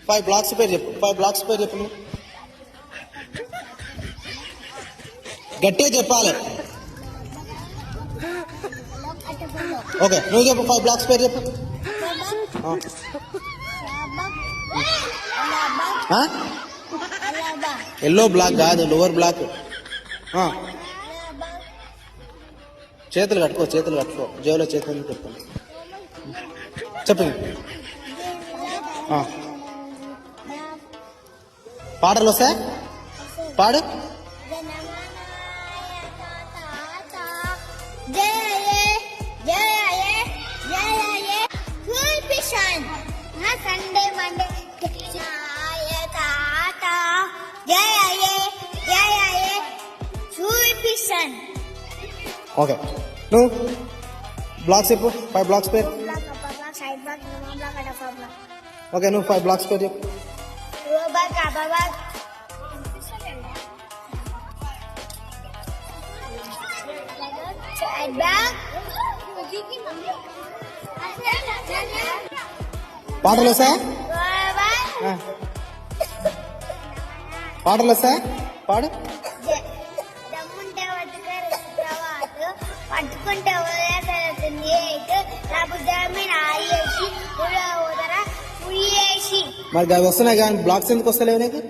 5 blocks పేరు చెప్పు. 5 blocks పేరు చెప్పు. నువ్వు గట్టిగా చెప్పాలి. ఓకే, నువ్వు చెప్పు. 5 బ్లాక్స్ పేరు చెప్పు. ఎల్లో బ్లాక్ కాదు, లోవర్ బ్లాక్. చేతులు కట్టుకో, చేతులు కట్టుకో. జేబులో చేతులు కట్టుకో. చెప్పు. పాటలు వస్తాయి, పాడు. సండే మండే ఓకే, నువ్వు బ్లాక్స్ చెప్పు. 5 బ్లాక్స్ పేరు. ఓకే, నువ్వు 5 బ్లాక్స్ పేరు చెప్పు. పాటలు వస్తాయా? పాటలు వస్తాయా? పాడు. పట్టుకుంటే మరి అవి వస్తున్నాయి కానీ బ్లాక్స్ ఎందుకు వస్తలేవు నీకు?